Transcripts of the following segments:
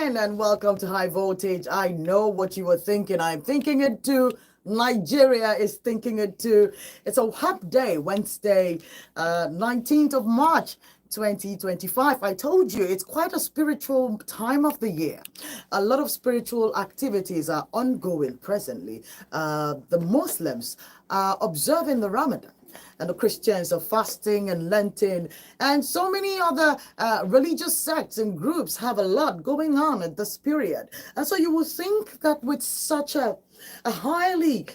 morning and welcome to High Voltage. I know what you were thinking. I'm thinking it too. Nigeria is thinking it too. It's a hot day, Wednesday, 19th of March. 2025. I told you it's quite a spiritual time of the year. A lot of spiritual activities are ongoing presently. The Muslims are observing the Ramadan, and the Christians are fasting and Lenten, and so many other religious sects and groups have a lot going on at this period. And so you would think that with such a highly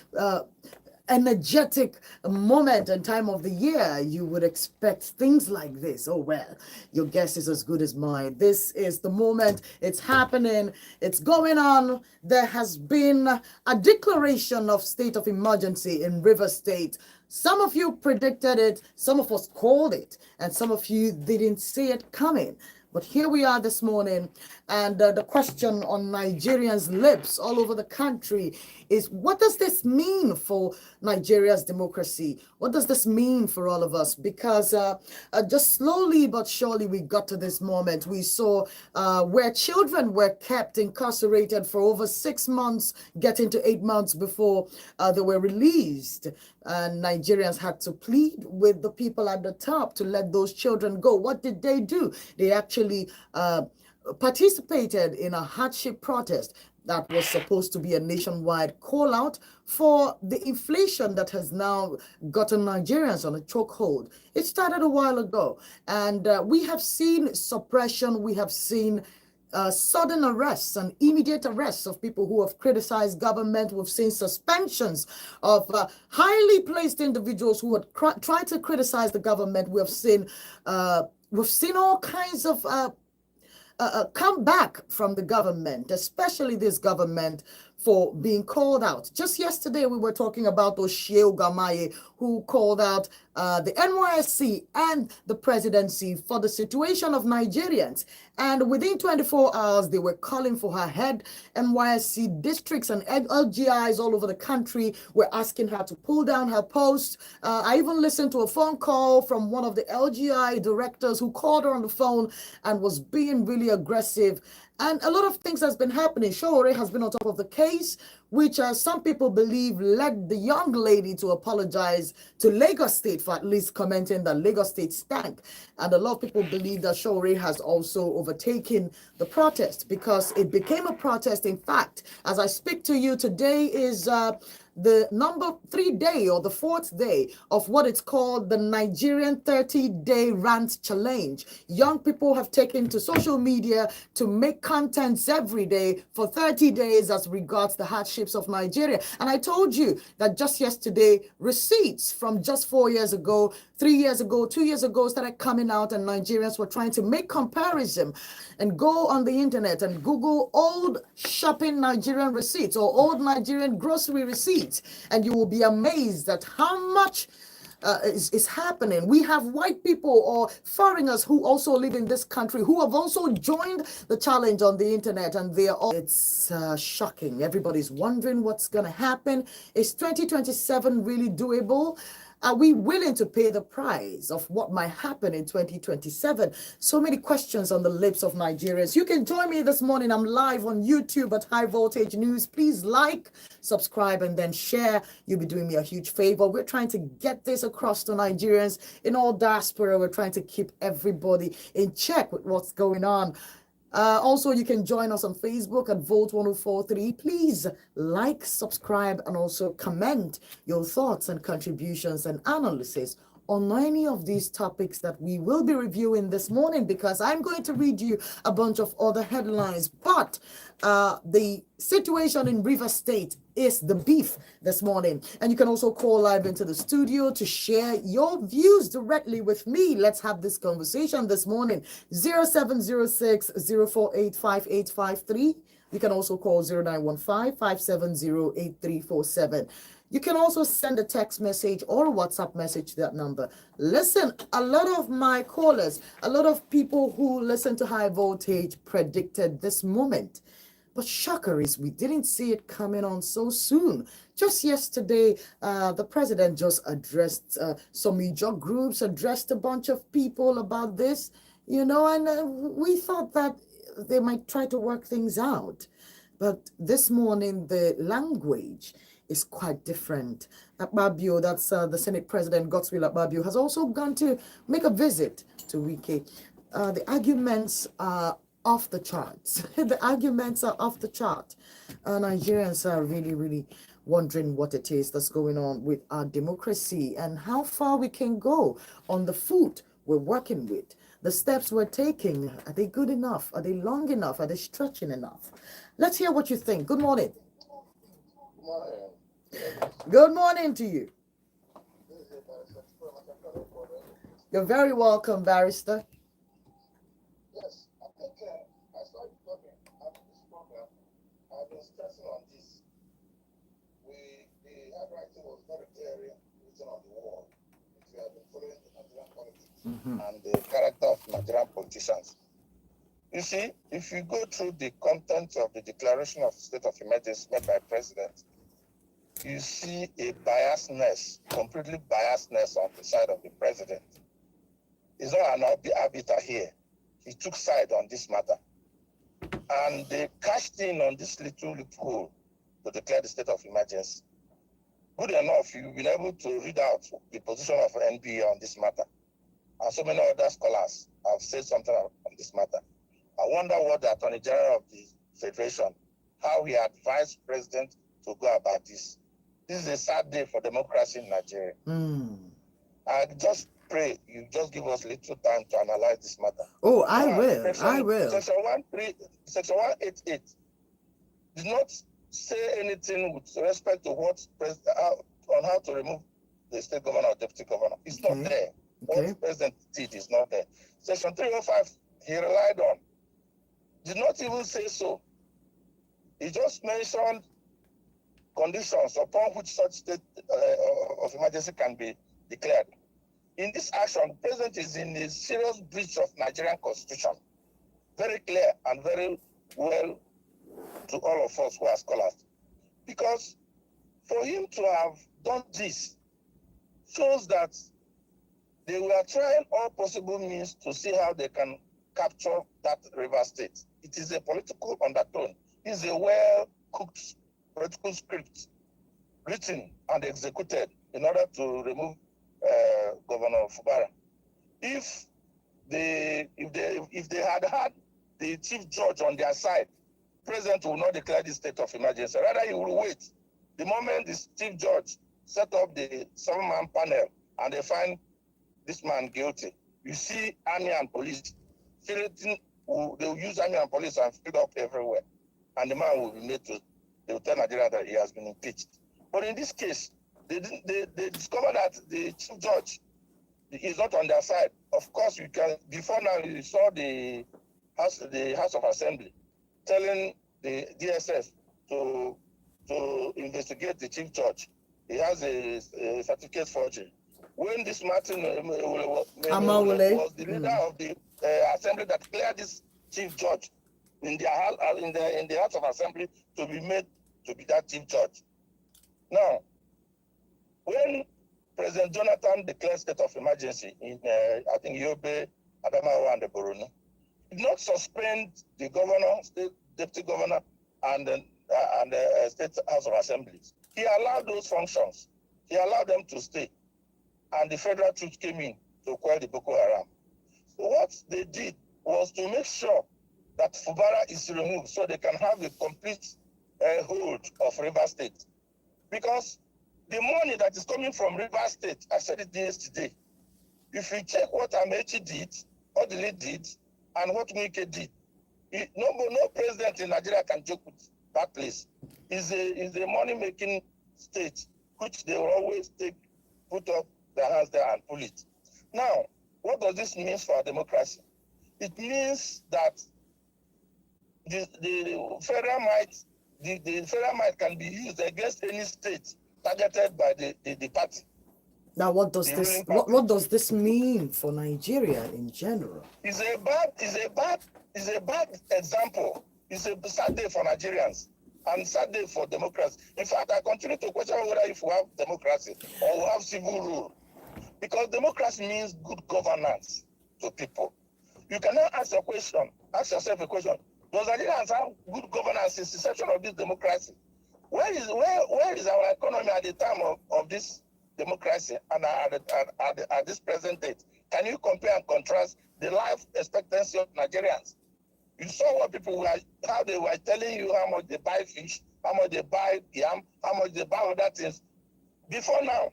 energetic moment and time of the year, you would expect things like this. Oh, well, your guess is as good as mine. This is the moment. It's happening. It's going on. There has been a declaration of state of emergency in Rivers State. Some of you predicted it, some of us called it, and some of you didn't see it coming. But here we are this morning, and the question on Nigerians' lips all over the country is, what does this mean for Nigeria's democracy? What does this mean for all of us? Because just slowly but surely we got to this moment. We saw where children were kept incarcerated for over 6 months, getting to 8 months before they were released. And Nigerians had to plead with the people at the top to let those children go. What did they do? They actually participated in a hardship protest that was supposed to be a nationwide call out for the inflation that has now gotten Nigerians on a chokehold. It started a while ago, and we have seen suppression. We have seen sudden arrests and immediate arrests of people who have criticized government. We've seen suspensions of highly placed individuals who had tried to criticize the government. We've seen all kinds of come back from the government, especially this government, for being called out. Just yesterday, we were talking about Oshie Gamaye, who called out the NYSC and the presidency for the situation of Nigerians. And within 24 hours, they were calling for her head. NYSC districts and LGIs all over the country were asking her to pull down her post. I even listened to a phone call from one of the LGI directors who called her on the phone and was being really aggressive. And a lot of things has been happening. Showore has been on top of the case, which some people believe led the young lady to apologize to Lagos State for at least commenting that Lagos State stank. And a lot of people believe that Showore has also overtaken the protest because it became a protest. In fact, as I speak to you, today is the number 3 day or the 4th day of what it's called the Nigerian 30-day rant challenge. Young people have taken to social media to make contents every day for 30 days as regards the hardships of Nigeria. And I told you that just yesterday, receipts from just 4 years ago, 3 years ago, 2 years ago started coming out, and Nigerians were trying to make comparison and go on the internet and Google old shopping Nigerian receipts or old Nigerian grocery receipts. And you will be amazed at how much is happening. We have white people or foreigners who also live in this country who have also joined the challenge on the internet, and they're all, it's shocking. Everybody's wondering what's going to happen. Is 2027 really doable? Are we willing to pay the price of what might happen in 2027? So many questions on the lips of Nigerians. You can join me this morning. I'm live on YouTube at High Voltage News. Please like, subscribe, and then share. You'll be doing me a huge favor. We're trying to get this across to Nigerians in all diaspora. We're trying to keep everybody in check with what's going on. Also, you can join us on Facebook at Vote 1043. Please like, subscribe, and also comment your thoughts and contributions and analysis on any of these topics that we will be reviewing this morning, because I'm going to read you a bunch of other headlines. But the situation in Rivers State is the beef this morning. And you can also call live into the studio to share your views directly with me. Let's have this conversation this morning. 0706 048 5853. You can also call 0915 570 8347. You can also send a text message or a WhatsApp message to that number. Listen, a lot of my callers, a lot of people who listen to High Voltage predicted this moment. But shocker is we didn't see it coming on so soon. Just yesterday, the president just addressed some major groups, addressed a bunch of people about this, you know, and we thought that they might try to work things out. But this morning, the language is quite different. Akpabio, that's the Senate President, Godswill Akpabio, has also gone to make a visit to Wike. The arguments are off the charts. The arguments are off the chart. Nigerians are really, really wondering what it is that's going on with our democracy and how far we can go on the foot we're working with. The steps we're taking, are they good enough? Are they long enough? Are they stretching enough? Let's hear what you think. Good morning. Good morning to you. You're very welcome, barrister. Yes, I think I saw you talking after this program. I've been stressing on this. The handwriting was very clearly written on the wall. If you have been following the Nigerian politics and the character of Nigerian politicians. You see, if you go through the content of the declaration of state of emergency made by President, you see a biasness, completely biasness on the side of the president. He's not an arbiter here. He took side on this matter. And they cashed in on this little loophole to declare the state of emergency. Good enough, you've been able to read out the position of NBA on this matter. And so many other scholars have said something on this matter. I wonder what the Attorney General of the Federation, how he advised President to go about this. This is a sad day for democracy in Nigeria. I just pray you just give us little time to analyze this matter. Oh, I will. Section 188 did not say anything with respect to what on how to remove the state governor or deputy governor. It's not there. What the president did is not there. Section 305 he relied on did not even say so. He just mentioned conditions upon which such state of emergency can be declared. In this action, the president is in a serious breach of Nigerian constitution. Very clear and very well to all of us who are scholars. Because for him to have done this shows that they were trying all possible means to see how they can capture that River State. It is a political undertone. It's a well-cooked political script written and executed in order to remove Governor Fubara. If they had had the chief judge on their side, president will not declare the state of emergency. Rather, he will wait. The moment the chief judge set up the 7-man panel and they find this man guilty, you see army and police they will use army and police and fill up everywhere, and the man will be made to. They will tell Nigeria that he has been impeached. But in this case, they discover that the chief judge is not on their side. Of course, you can. Before now, you saw the House of Assembly telling the DSS to investigate the chief judge. He has a certificate forgery. When this Martin was the leader of the assembly that cleared this chief judge in the House of Assembly to be made to be that chief judge. Now, when President Jonathan declared state of emergency in I think Yobe, Adamawa, and the Borno, did not suspend the governor, state deputy governor, and the state House of Assemblies. He allowed those functions. He allowed them to stay. And the federal troops came in to quell the Boko Haram. So what they did was to make sure that Fubara is removed so they can have a complete hold of River State. Because the money that is coming from River State, I said it yesterday, if you check what Amechi did, what the lead did, and what Wike did, no president in Nigeria can joke with that place. It's a money-making state, which they will always put up their hands there and pull it. Now, what does this mean for our democracy? It means that the federal might can be used against any state targeted by the party. Now, what does this mean for Nigeria in general? It's a bad example. It's a sad day for Nigerians and sad day for democracy. In fact, I continue to question whether if we have democracy or we have civil rule. Because democracy means good governance to people. you cannot ask yourself a question. Does Nigerians have good governance since the inception of this democracy? Where is our economy at the time of this democracy and at this present date? Can you compare and contrast the life expectancy of Nigerians? You saw what people were, how they were telling you how much they buy fish, how much they buy yam, how much they buy other things before now,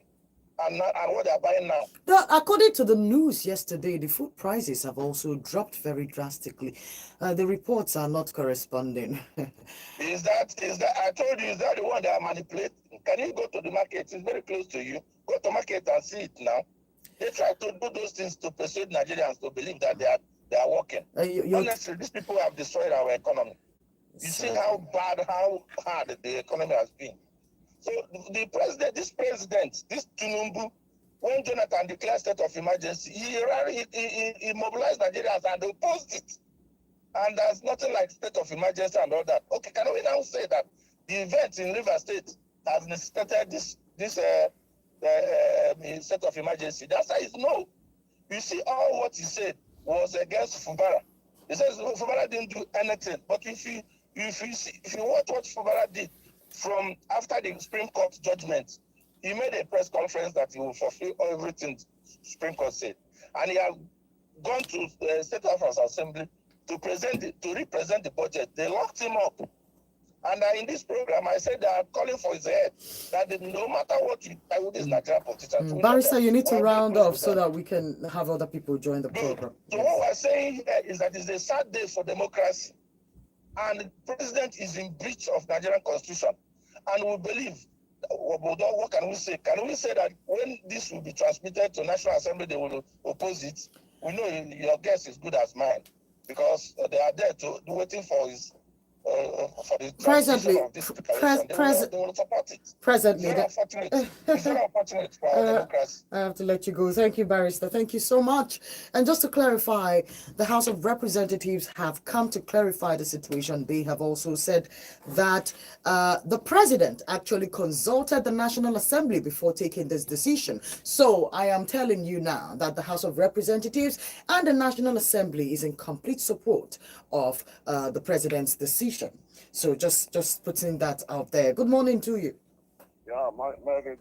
and what they are buying now. Now, according to the news yesterday, the food prices have also dropped very drastically. The reports are not corresponding. Is that I told you, is that the one that are manipulating? Can you go to the market? It's very close to you. Go to market and see it now. They try to do those things to persuade Nigerians to believe that they are working. Honestly, these people have destroyed our economy. You see how bad, how hard the economy has been. So this president, this Tinubu, when Jonathan declared state of emergency, he mobilized Nigerians and opposed it. And there's nothing like state of emergency and all that. Okay, can we now say that the event in Rivers State has necessitated this state of emergency? That's how it's no. You see, all what he said was against Fubara. He says Fubara didn't do anything. But if you watch what Fubara did from after the Supreme Court judgment, he made a press conference that he will fulfill everything Supreme Court said, and he has gone to State House of Assembly to represent the budget. They locked him up. And in this program, I said they are calling for his head. That no matter what you do with this Nigerian politicians. Barrister, you need to round off so that we can have other people join the program. So what we're saying here is that it's a sad day for democracy. And the president is in breach of Nigerian constitution. And we believe, what can we say? Can we say that when this will be transmitted to National Assembly, they will oppose it? We know your guess is good as mine, because they are there waiting for his for the presently, of this they will support it. Presently, it's very unfortunate for our democracy. I have to let you go. Thank you, Barrister. Thank you so much. And just to clarify, the House of Representatives have come to clarify the situation. They have also said that the president actually consulted the National Assembly before taking this decision. So I am telling you now that the House of Representatives and the National Assembly is in complete support of the president's decision. So just putting that out there. Good morning to you. Yeah,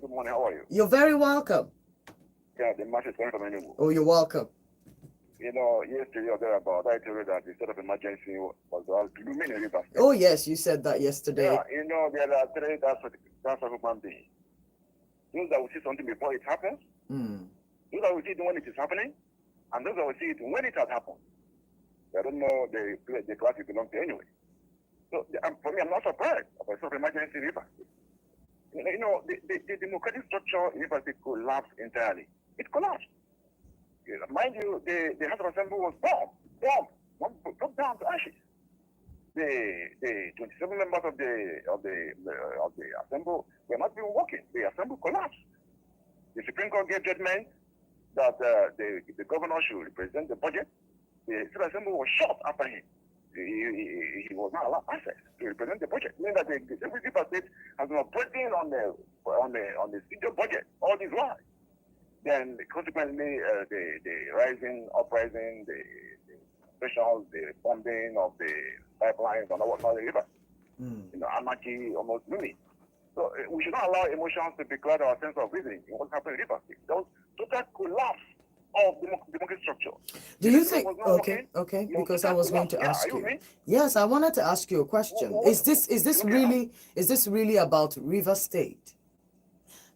good morning. How are you? You're very welcome. Yeah, the match is going from Tinubu. Oh, you're welcome. You know, yesterday or thereabout, I told you that the state of emergency was looming in Rivers. Oh, yes, you said that yesterday. Yeah, you know, there are three that's of human being. Those that will see something before it happens, those that will see it when it is happening, and those that will see it when it has happened. I don't know the class you belong to anyway. So for me, I'm not surprised about sort of emergency Rivers. You know, the democratic structure in Rivers collapsed entirely. It collapsed. Mind you, the House of Assembly was bombed down to ashes. The 27 members of the Assembly were not even working. The Assembly collapsed. The Supreme Court gave judgment that the governor should represent the budget. The State Assembly was shot after him. He was not allowed access to represent the budget, meaning that the Executive State has been operating on the state budget all this while. Then consequently, the uprising, the specials, the bombing of the pipelines and what not the river, anarchy almost looming. So we should not allow emotions to becloud our sense of reasoning in what's happening in Rivers State. There was total collapse of democratic structure. Do you think okay, because I was going to ask you. Yes, I wanted to ask you a question. Is this really about Rivers State?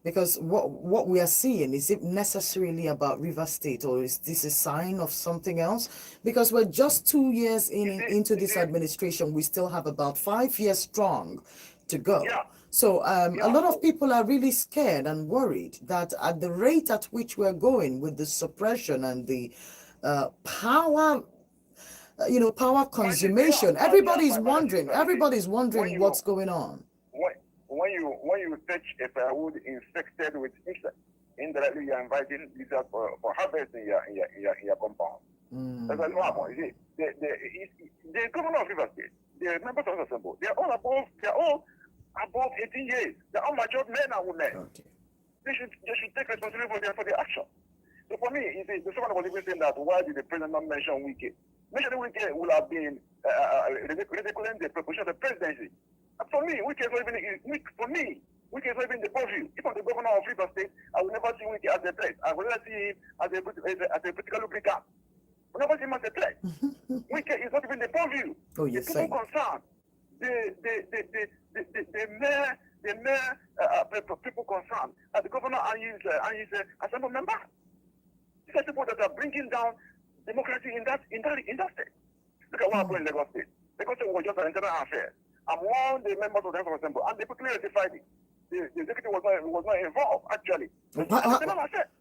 Because what we are seeing, is it necessarily about Rivers State, or is this a sign of something else? Because we're just 2 years into this administration, we still have about 5 years strong to go. Yeah. So a lot of people are really scared and worried that at the rate at which we're going with the suppression and the power consummation, everybody's wondering what's going on. When you touch a firewood infected with insects, indirectly you're inviting lizards for harvest in your compound. That's what happens. You see, the governor of Rivers State, the members of the Assembly, they're all above 18 years. They're all mature men and women. Okay. They should take responsibility for their action. So So for me, someone was even saying that why did the president not mention Wike? Mentioning Wike would have been ridiculing the proposition of the presidency. For me, Wike is not even the purview. If I'm the governor of Rivers State, I will never see Wike as a threat. I will never see him as a political lubricant. I will never see him as a threat. Wike is not even the purview. Oh, yes, the people concerned, the mayor, people concerned, the governor and his assembly member. These are people that are bringing down democracy in that state. Look at what happened in Lagos State. Lagos State was just an internal affair. Among the members of the House of Assembly, and they quickly ratified it. The executive was not involved actually.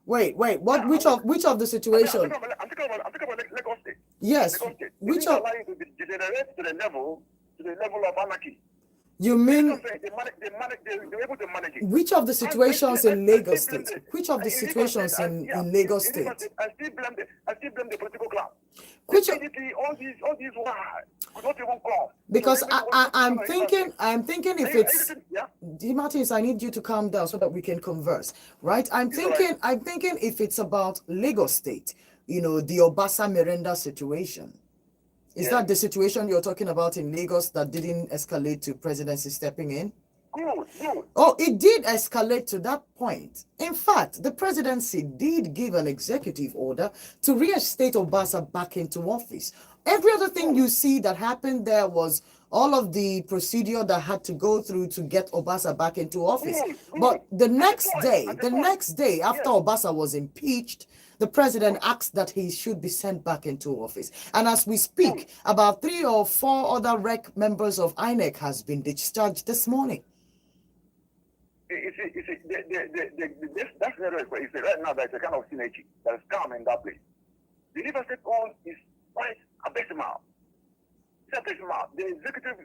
Wait. What? Which of the situation? I'm talking about Lagos State. Yes. Lagos State. Which of? of? Allowing to degenerate to the level of anarchy. You mean? They were able to manage it. Which of the situations in Lagos State? Which of the situations in Lagos State? I still blame the political class. Which all these why could not even come. Because I'm thinking if it's Martins, I need you to calm down so that we can converse, right? I'm thinking if it's about Lagos State, the Obasa Merenda situation. Is that the situation you're talking about in Lagos that didn't escalate to presidency stepping in? Good. Oh, it did escalate to that point. In fact, the presidency did give an executive order to reinstate Obasa back into office. Every other thing you see that happened there was all of the procedure that had to go through to get Obasa back into office. But the next day after Obasa was impeached, the president asked that he should be sent back into office. And as we speak, about 3 or 4 other REC members of INEC has been discharged this morning. That's right now there's a kind of synergy that is calm in that place. The River State own is quite abysmal. It's abysmal. The executive,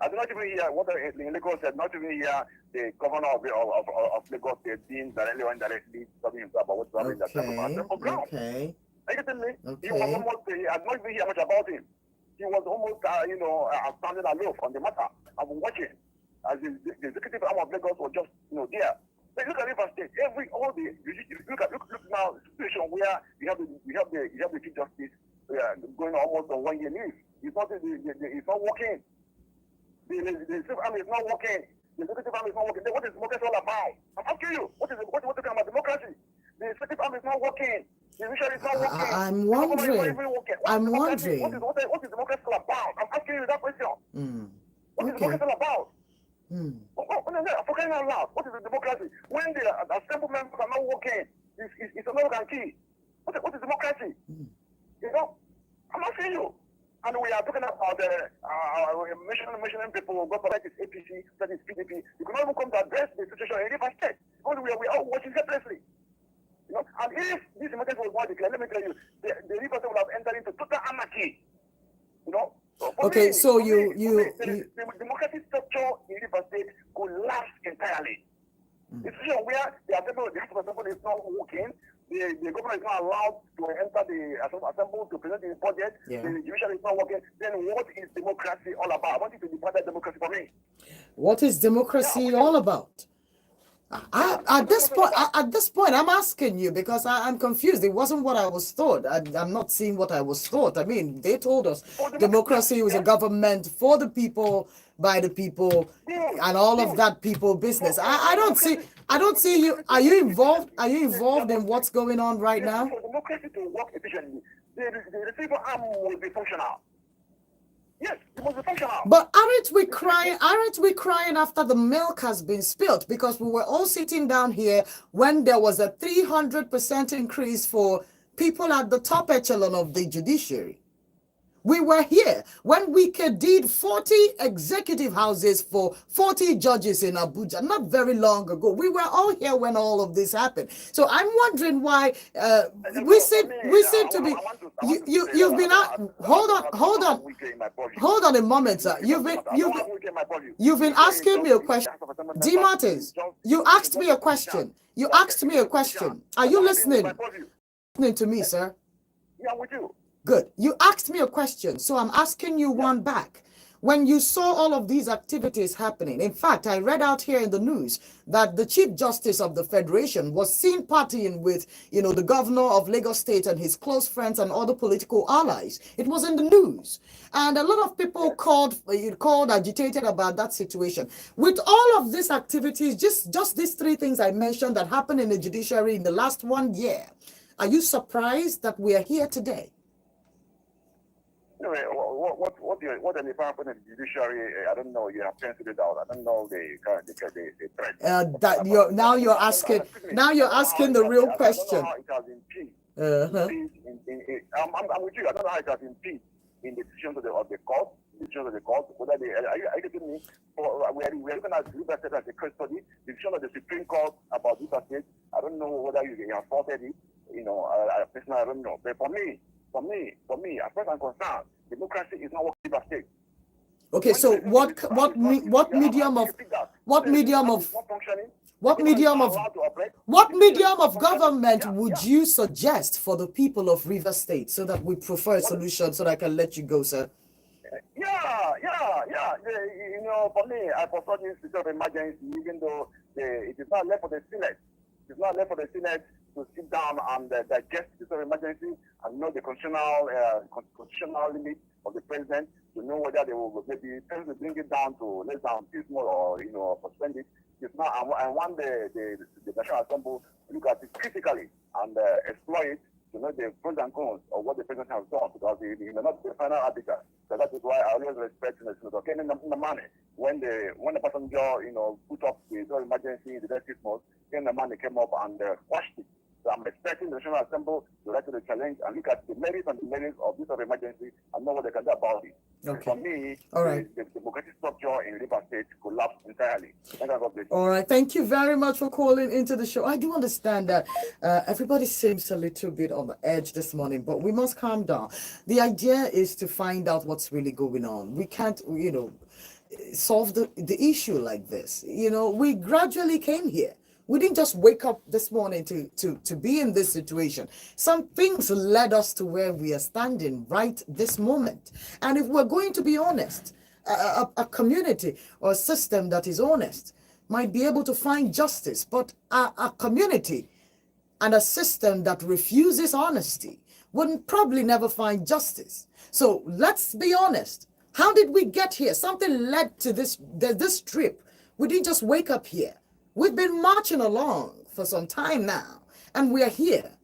I do not even hear what in Lagos said, not even hear the governor of Lagos State being directly or indirectly talking himself about what's happening in that ground. Okay. Are you getting me? Okay. He was almost, I did not even hear much about him. He was almost, standing aloof on the matter. I've been watching as the executive arm of Lagos was just, there. But look at River State. Look now, the situation where you have the Chief Justice going almost on 1 year leave. It's not working. The executive arm is not working. The executive arm is not working. Then what is democracy all about? I'm asking you. What talking about democracy? The executive arm is not working. The judiciary is not working. I'm wondering. What is democracy all about? I'm asking you that question. What is democracy all about? For crying out loud, what is the democracy? When the assembly members are not working, it's American key. What is democracy? I'm asking you. And we are talking about mentioning people, go for that is APC, that is PDP. You cannot even come to address the situation in River State. Because we are all watching separately. And if this emergency was not declared, let me tell you, the River State would have entered into total anarchy. Okay, so the democratic structure in River State collapsed entirely. The situation where the House of Assembly is not working, the government is not allowed to enter the assembly to present the budget, the judiciary is not working, then what is democracy all about? I want you to define that democracy for me. What is democracy all about? At this point, I'm asking you because I'm confused. It wasn't what I was taught. I'm not seeing what I was taught. I mean, they told us democracy was a government for the people, by the people, and all of that people business. I don't see you. Are you involved? Are you involved in what's going on right now? For democracy to work efficiently, the receiver arm will be functional. Yes, it must be functional. But aren't we crying after the milk has been spilled? Because we were all sitting down here when there was a 300% increase for people at the top echelon of the judiciary. We were here when we did 40 executive houses for 40 judges in Abuja not very long ago. We were all here when all of this happened. So I'm wondering why we seem to be. You've been out. Hold on a moment, sir. You've been asking me a question. D. Martins, you asked me a question. Are you listening? Listening to me, sir? Yeah, with you. Good. You asked me a question, so I'm asking you one back. when you saw all of these activities happening. In fact, I read out here in the news that the Chief Justice of the Federation was seen partying with, the governor of Lagos State and his close friends and other political allies. It was in the news. And a lot of people called, agitated about that situation. With all of these activities, just these three things I mentioned that happened in the judiciary in the last 1 year, are you surprised that we are here today? Anyway, what any happened in the judiciary? I don't know. You have penciled it out. I don't know the trend. Now you're asking the real question. I don't know how it has impeded. I'm with you. I don't know how it has impeded in the decisions of the court. Whether they are you getting me? We are looking at River State as a case study. The decision of the Supreme Court about River State. I don't know whether you have faulted it. Personally, I don't know. But for me, as far as I'm concerned, democracy is not working River State. Okay, so what medium of government would you suggest for the people of River State so that we prefer a solution so that I can let you go, sir? For me, I prefer this state of emergency, even though it is not left for the Senate. It's not left for the Senate to sit down and digest the state of emergency and know the constitutional limit of the president, to know whether they will maybe bring it down to less than piecemeal or suspend it. It's not. I want the National Assembly to look at it critically and exploit to know the pros and cons of what the president has done, because he may not be the final arbiter. So that is why I always respect the Senator. Okay, in the money when the passenger put up the emergency in the next 6 months, then the money came up and quashed it. So I'm expecting the National Assembly to rise to the challenge and look at the merits and demerits of this emergency and know what they can do about it. Okay. For me, all right, the democratic structure in River State collapsed entirely. All right, thank you very much for calling into the show. I do understand that everybody seems a little bit on the edge this morning, but we must calm down. The idea is to find out what's really going on. We can't, solve the issue like this. We gradually came here. We didn't just wake up this morning to be in this situation. Some things led us to where we are standing right this moment. And if we're going to be honest, a community or a system that is honest might be able to find justice, but a community and a system that refuses honesty wouldn't probably never find justice. So let's be honest. How did we get here? Something led to this trip. We didn't just wake up here. We've been marching along for some time now, and we are here.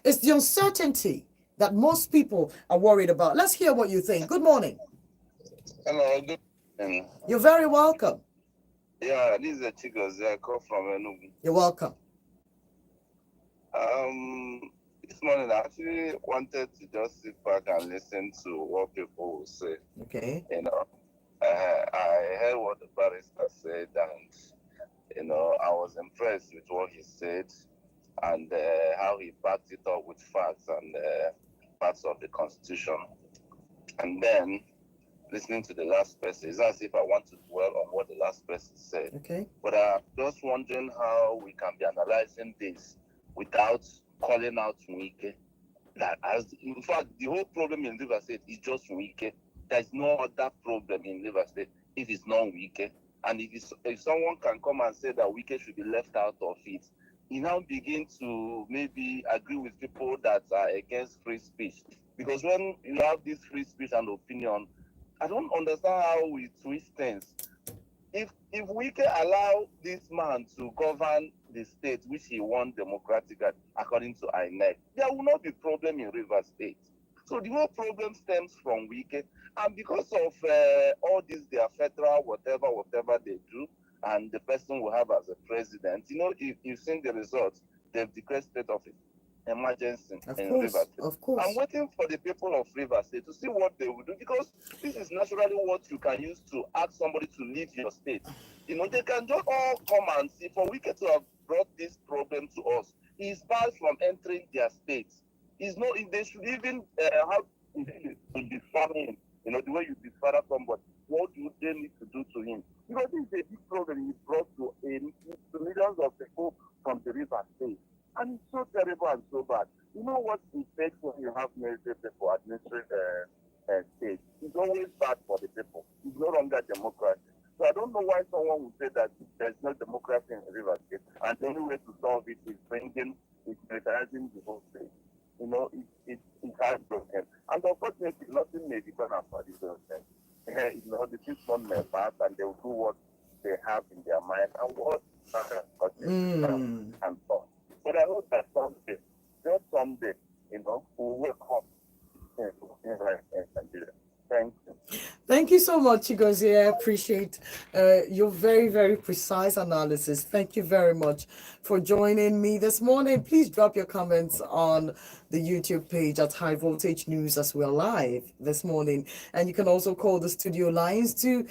It's the uncertainty that most people are worried about. Let's hear what you think. Good morning. Hello, good morning. You're very welcome. Yeah, this is a Chigozie. I call from Enugu. You're welcome. This morning I actually wanted to just sit back and listen to what people will say. Okay. I heard what the barrister said, and I was impressed with what he said and how he backed it up with facts and parts of the Constitution. And then listening to the last person, it's as if I want to dwell on what the last person said. Okay. But I'm just wondering how we can be analyzing this without calling out Wike. In fact, the whole problem in River State is just Wike. There's no other problem in River State if it's not Wike. And if someone can come and say that Wike should be left out of it, you now begin to maybe agree with people that are against free speech. Because when you have this free speech and opinion, I don't understand how we twist things. If Wike allow this man to govern the state, which he won democratically according to INEC, there will not be problem in River State. So the whole problem stems from Wike, and because of all this, their federal whatever they do, and the person will have as a president. If you've seen the results, they've declared state of emergency in River State. Of course. I'm waiting for the people of River State to see what they will do, because this is naturally what you can use to ask somebody to leave your state. They can just all come and see. For Wike to have brought this problem to us, he is barred from entering their states. They should even have to disarm him. The way you disfare somebody, what do they need to do to him? Because this is a big problem he brought to millions of people from the River State. And it's so terrible and so bad. You know what it takes when you have military people administering state? It's always bad for the people. It's democracy. So I don't know why someone would say that there's no democracy in River State, and the only way to solve it is militarizing the whole state. You know, it has broken. And unfortunately, nothing may be done about this. You know, the people may pass and they will do what they have in their mind and what and so on. But I hope that someday, just someday, you know, we'll wake up in Nigeria. Thank you. Thank you so much, Chigozie. I appreciate your very, very precise analysis. Thank you very much for joining me this morning. Please drop your comments on the YouTube page at High Voltage News as we're live this morning. And you can also call the studio lines to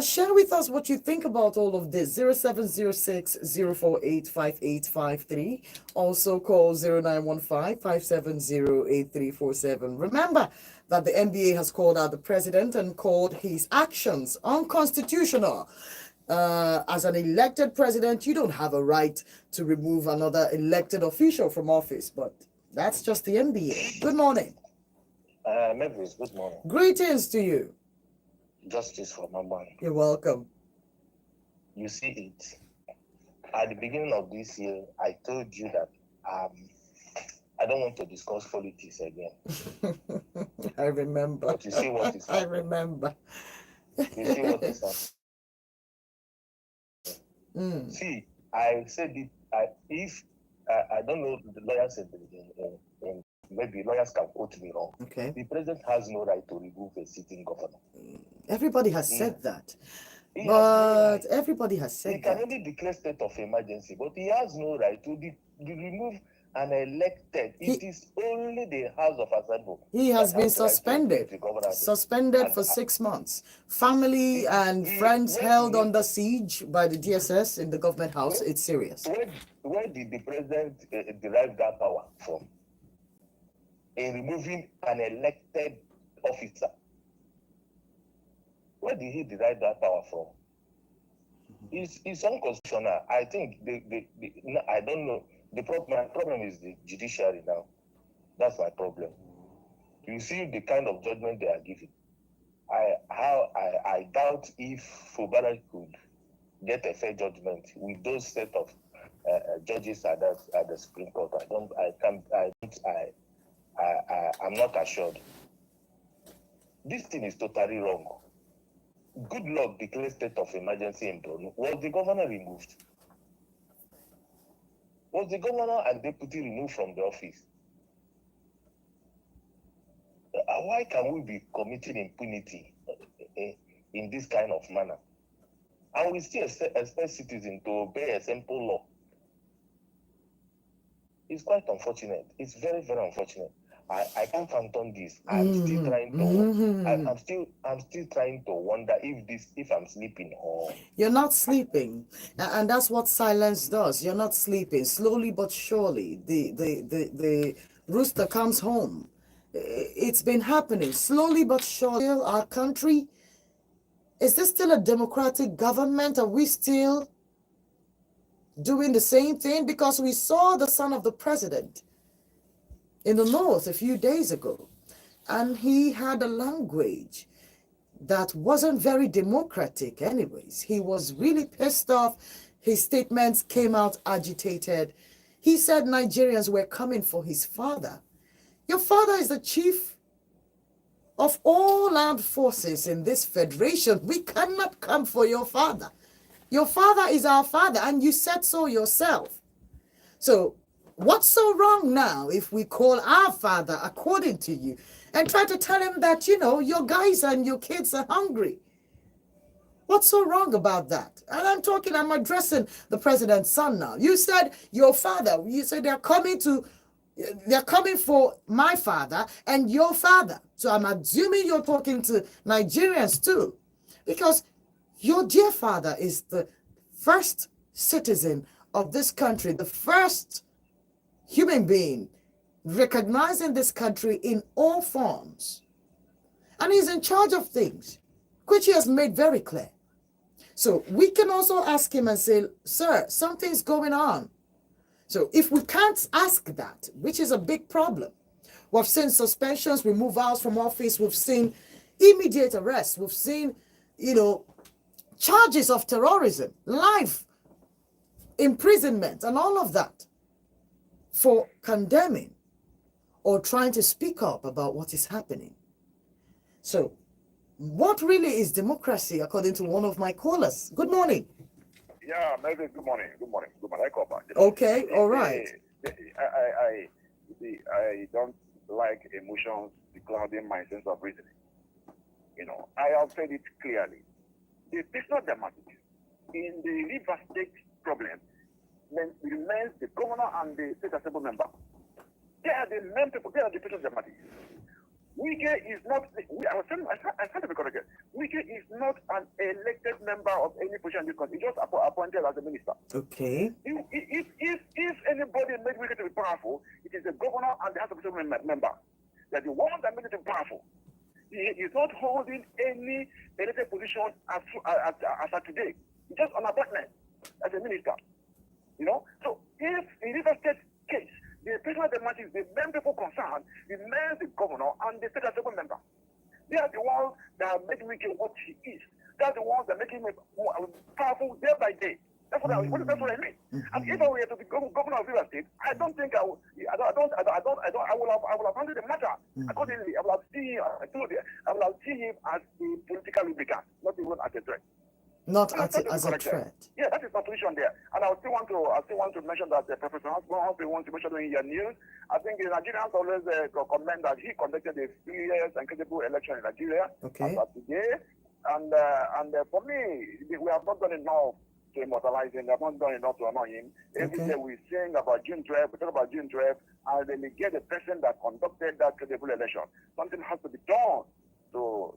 share with us what you think about all of this. 0706 048 5853. Also call 0915 570 8347. Remember that the NBA has called out the president and called his actions unconstitutional. As an elected president, you don't have a right to remove another elected official from office, but that's just the NBA. Good morning. Mavis, good morning. Greetings to you. Justice for my man. You're welcome. You see it. At the beginning of this year, I told you that I don't want to discuss politics again. I remember. But you see what is happening. I remember. You see what is happening. See, I said it. If I don't know, the lawyers said maybe lawyers can quote me wrong. Okay. The president has no right to remove a sitting governor. Everybody has said that. But everybody has said that. He can only declare state of emergency, but he has no right to remove an elected. It is only the House of Assembly. He has been suspended. Suspended for 6 months. Family and friends held under siege by the DSS in the government house. It's serious. Where did the president derive that power from? In removing an elected officer. Where did he derive that power from? It's unconstitutional. I think I don't know. My problem is the judiciary now. That's my problem. You see the kind of judgment they are giving. I doubt if Fubara could get a fair judgment with those set of judges at the Supreme Court. I'm not assured. This thing is totally wrong. Good luck declare state of emergency in Borno. Was the governor removed? Was the governor and deputy removed from the office? Why can we be committing impunity in this kind of manner? And we still expect citizens to obey a simple law. It's quite unfortunate. It's very, very unfortunate. I can't phantom this. I'm still trying to. I'm still trying to wonder if I'm sleeping or. You're not sleeping, and that's what silence does. You're not sleeping. Slowly but surely, the rooster comes home. It's been happening slowly but surely. Our country, is this still a democratic government? Are we still doing the same thing? Because we saw the son of the president in the north a few days ago, and he had a language that wasn't very democratic anyways. He was really pissed off. His statements came out agitated. He said Nigerians were coming for his father. Your father is the chief of all armed forces in this federation. We cannot come for your father. Your father is our father, and you said so yourself. So what's so wrong now if we call our father according to you and try to tell him that, you know, your guys and your kids are hungry? What's so wrong about that? And I'm addressing the president's son now. You said your father, you said they're coming for my father and your father. So I'm assuming you're talking to Nigerians too, because your dear father is the first citizen of this country, the first human being recognizing this country in all forms. And he's in charge of things, which he has made very clear. So we can also ask him and say, sir, something's going on. So if we can't ask that, which is a big problem, we've seen suspensions, removals from office, we've seen immediate arrests, we've seen, you know, charges of terrorism, life, imprisonment, and all of that for condemning or trying to speak up about what is happening. So, what really is democracy, according to one of my callers? Good morning. Yeah, maybe good morning. Good morning. Good morning. I call back. Okay, all right. I don't like emotions clouding my sense of reasoning. I have said it clearly. The personal dramatics in the River State problem remains the governor and the state assembly member. They are the main people. They are the personal dramatics. Wike is not. I stand to be corrected. Wike is not an elected member of any position in this country. He just appointed as a minister. Okay. If anybody made Wike to be powerful, it is the governor and the House of Assembly member. They're the ones that made it powerful. He is not holding any elected position as of today. He's just on appointment as a minister. So if in River State case, the personal dramatics, the main people concerned, remains the governor and the state assembly member. They are the ones that have made Wike what he is. They are the ones that make him more powerful day by day. That's what I mean. And if I were to be governor of River State, I don't think I would. I will have handled the matter accordingly. I will have seen him as the political lubricant, not even as a threat. Not as a threat. Yeah, that is my position there. And I still want to mention that Professor Humphrey wants to mention in your news. I think the Nigerians always comment that he conducted a serious and credible election in Nigeria. Okay. Today, and for me, we have not done enough to immortalize him. We have not done enough to honor him. Every day we sing about June 12th, we talk about June 12th, and then we get the person that conducted that credible election. Something has to be done to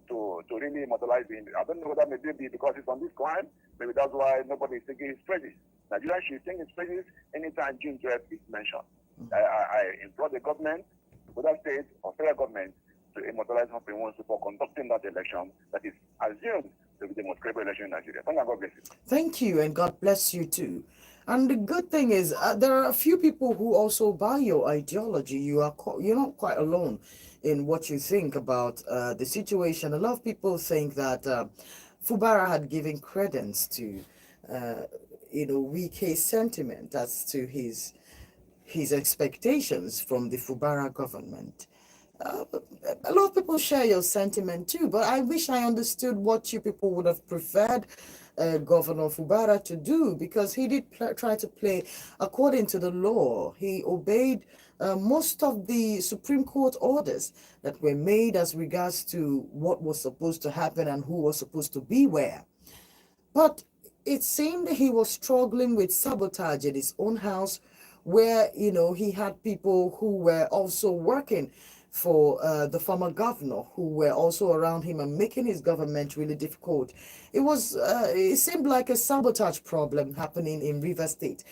really immortalize him. I don't know whether maybe because it's on this crime, maybe that's why nobody is singing his praises. Nigeria should sing his praises anytime June 12th is mentioned. I implore the government, whether state or federal government, to immortalize Humphrey Wonsu for conducting that election that is assumed to be the most credible election in Nigeria. Thank you, God bless you. Thank you, and God bless you too. And the good thing is, there are a few people who also buy your ideology. You're not quite alone in what you think about the situation. A lot of people think that Fubara had given credence to, Wike's sentiment as to his expectations from the Fubara government. A lot of people share your sentiment too, but I wish I understood what you people would have preferred Governor Fubara to do, because he did try to play according to the law. He obeyed most of the Supreme Court orders that were made as regards to what was supposed to happen and who was supposed to be where. But it seemed he was struggling with sabotage at his own house, where, he had people who were also working for the former governor, who were also around him and making his government really difficult. It seemed like a sabotage problem happening in River State.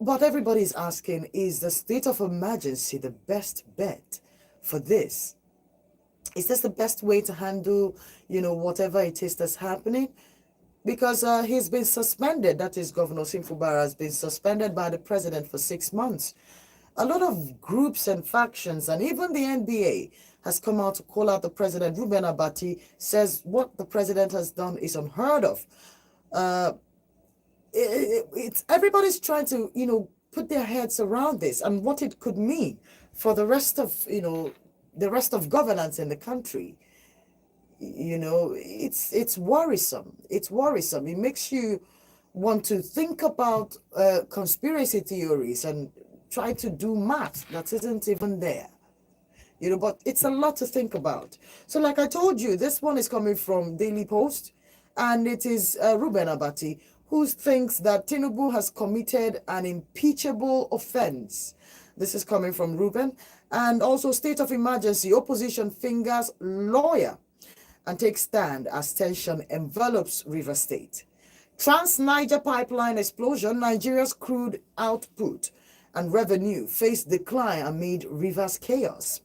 But everybody's asking, is the state of emergency the best bet for this? Is this the best way to handle, whatever it is that's happening? Because he's been suspended, that is, Governor Fubara has been suspended by the president for 6 months. A lot of groups and factions, and even the NBA has come out to call out the president. Ruben Abati says what the president has done is unheard of. Everybody's trying to, put their heads around this and what it could mean for the rest of governance in the country. It's worrisome. It's worrisome. It makes you want to think about conspiracy theories and try to do math that isn't even there. But it's a lot to think about. So like I told you, this one is coming from Daily Post, and it is Ruben Abati, who thinks that Tinubu has committed an impeachable offense. This is coming from Ruben. And also, state of emergency, opposition fingers lawyer and takes stand as tension envelops River State. Trans-Niger pipeline explosion, Nigeria's crude output and revenue face decline amid Rivers chaos.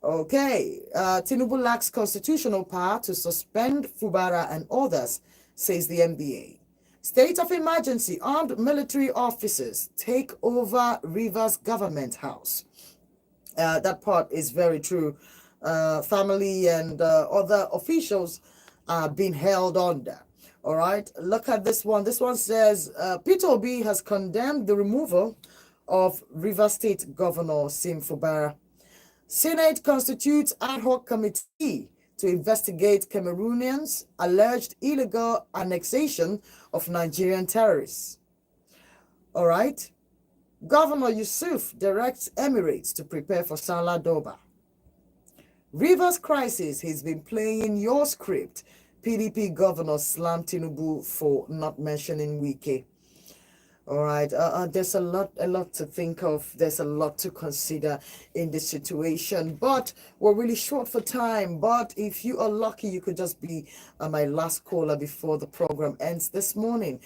Okay, Tinubu lacks constitutional power to suspend Fubara and others, says the NBA. State of emergency, armed military officers take over Rivers government house. That part is very true. Family and other officials are being held under. All right, look at this one. This one says Peter Obi has condemned the removal of River State Governor Sim Fubara. Senate constitutes ad hoc committee to investigate Cameroonians' alleged illegal annexation of Nigerian terrorists. All right. Governor Yusuf directs Emirates to prepare for Salah Doba. Rivers crisis, he's been playing your script. PDP governor slammed Tinubu for not mentioning Wike. All right, there's a lot to think of. There's a lot to consider in this situation, but we're really short for time. But if you are lucky, you could just be my last caller before the program ends this morning.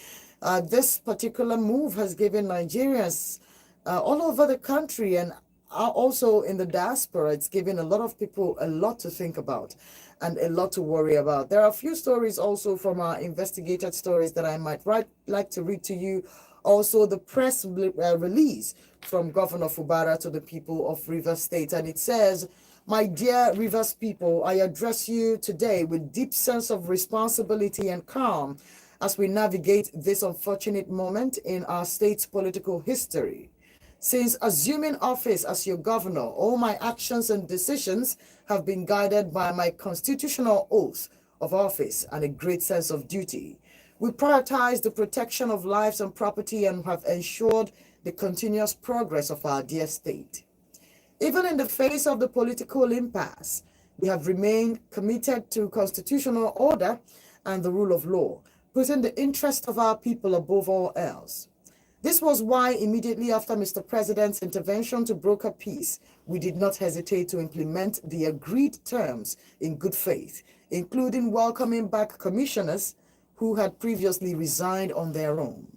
This particular move has given Nigerians all over the country and also in the diaspora, it's given a lot of people a lot to think about and a lot to worry about. There are a few stories also from our investigated stories that I might like to read to you. Also, the press release from Governor Fubara to the people of Rivers State. And it says, "My dear Rivers people, I address you today with deep sense of responsibility and calm as we navigate this unfortunate moment in our state's political history. Since assuming office as your governor, all my actions and decisions have been guided by my constitutional oath of office and a great sense of duty. We prioritize the protection of lives and property and have ensured the continuous progress of our dear state. Even in the face of the political impasse, we have remained committed to constitutional order and the rule of law, putting the interest of our people above all else. This was why immediately after Mr. President's intervention to broker peace, we did not hesitate to implement the agreed terms in good faith, including welcoming back commissioners who had previously resigned on their own.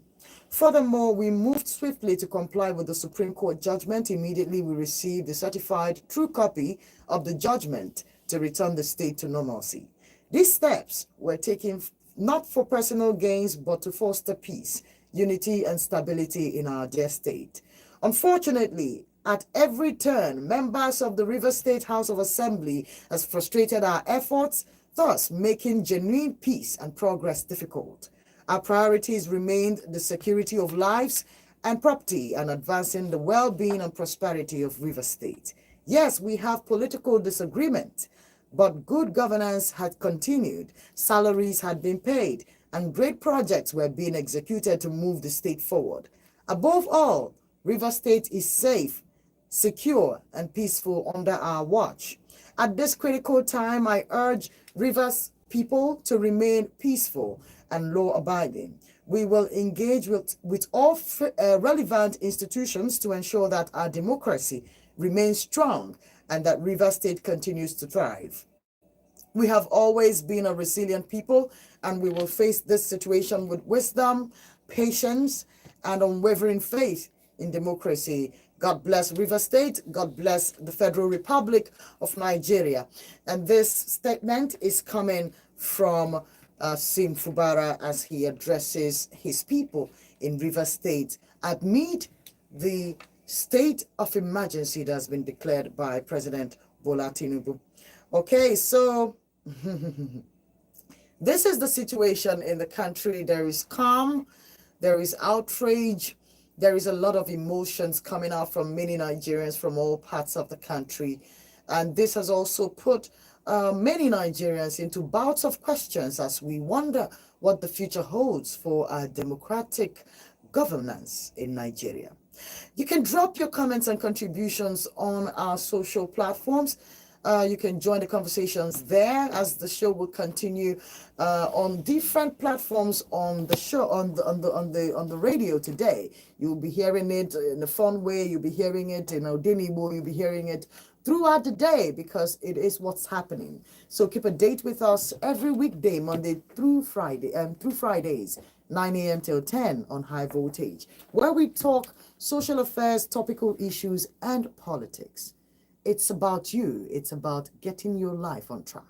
Furthermore, we moved swiftly to comply with the Supreme Court judgment. Immediately we received the certified true copy of the judgment to return the state to normalcy. These steps were taken not for personal gains, but to foster peace, unity, and stability in our dear state. Unfortunately, at every turn, members of the Rivers State House of Assembly has frustrated our efforts, thus making genuine peace and progress difficult. Our priorities remained the security of lives and property and advancing the well-being and prosperity of Rivers State. Yes, we have political disagreement, but good governance had continued, salaries had been paid, and great projects were being executed to move the state forward. Above all, Rivers State is safe, secure, and peaceful under our watch. At this critical time, I urge Rivers people to remain peaceful and law-abiding. We will engage with all relevant institutions to ensure that our democracy remains strong and that Rivers State continues to thrive. We have always been a resilient people, and we will face this situation with wisdom, patience, and unwavering faith in democracy. God bless Rivers State. God bless the Federal Republic of Nigeria. And this statement is coming from Sim Fubara as he addresses his people in Rivers State amid the state of emergency that has been declared by President Bola Tinubu. Okay, so this is the situation in the country. There is calm, there is outrage, there is a lot of emotions coming out from many Nigerians from all parts of the country. And this has also put many Nigerians into bouts of questions as we wonder what the future holds for our democratic governance in Nigeria. You can drop your comments and contributions on our social platforms. You can join the conversations there as the show will continue on different platforms on the show on the radio today. You'll be hearing it in a fun way. You'll be hearing it in Odenibo. You'll be hearing it throughout the day because it is what's happening. So keep a date with us every weekday, Monday through Friday, through Fridays, 9 a.m. till 10 on High Voltage, where we talk social affairs, topical issues, and politics. It's about you. It's about getting your life on track.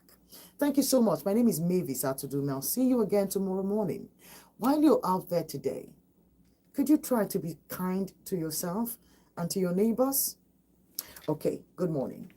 Thank you so much. My name is Mavis Atudume. I'll see you again tomorrow morning. While you're out there today, could you try to be kind to yourself and to your neighbors? Okay, good morning.